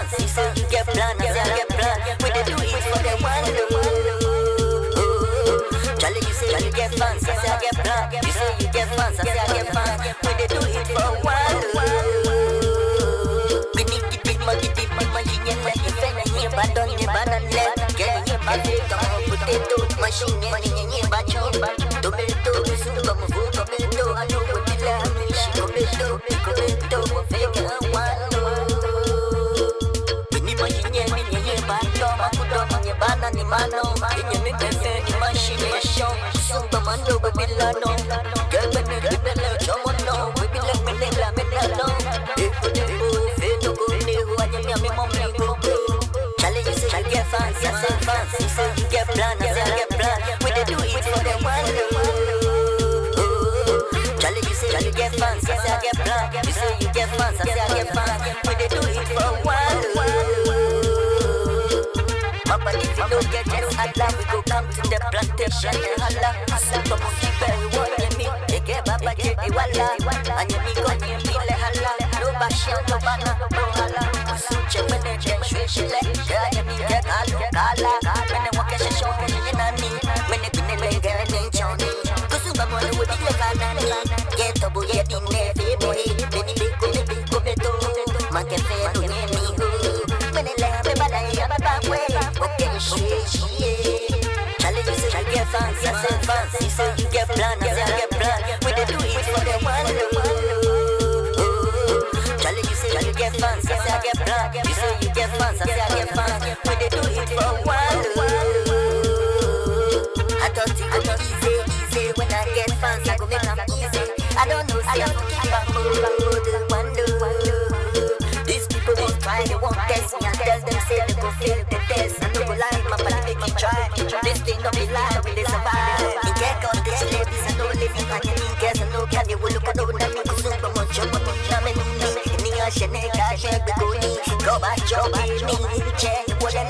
fancy, so you get plan, I say I get plan. We dey do it for the one. Charlie, you say you get fancy, I say I get plan. You say you get fancy, I say I get fan. We dey do it for one. We need to big money, machine, like you say, you bad on your banana. Get your body, come on, potato, machine, money, bacho, tomato, soup, come on, tomato, I know what you love, tomato, fake one. Ni mano, inye mi befe ni machination. Sumba mando babilano, girl when you rebel, chomono, we be like menela, menalo. Depo depo, feno go nehu, anya mi ame mommy go go. Charlie, you say you get fancy, I say fancy, so you get plan, I say I get plan. We dey do it for the one. Charlie, you say you get fancy, I say I get plan. You say you get fancy, I say I get fan. We dey do it for one. But if you don't get it, Allah, we go come to the plantation and holla. Super monkey berry, what you mean? They get baba jedi walla. And you mean God, you mean le holla. No bashian, no bana, no holla. Suche when they get shwishile. Girl, you mean get kala. When they walk a show, you know me. When they pin the girl, they choni. Kusuba mwana would be like anani. Get a boy, get in there, baby. Baby, come to Manke feno, yeah, me go. When they let me, but I have a back way. Charlie, you say you get fancy, I say fancy, so you get plan, I say I get plan. We dey do it for the one. Charlie, you say you get fancy, I say I get plan. You say you get fancy, I say I get fan. We dey do it for one. I thought it would be easy when I get fancy, I go make them easy. I don't know, say I'm keep on moving, wonder. These people won't try, they won't test me. I tell them say they go fail the test. I know go lie, my body make me try. This thing don't be lie, we dey survive. You get all these ladies, I know living on your niggas. I know can you look at all that me go super much. I'm a new me. Ni a shene, ka shene, go ni. Go back, job, me. Change, what I'm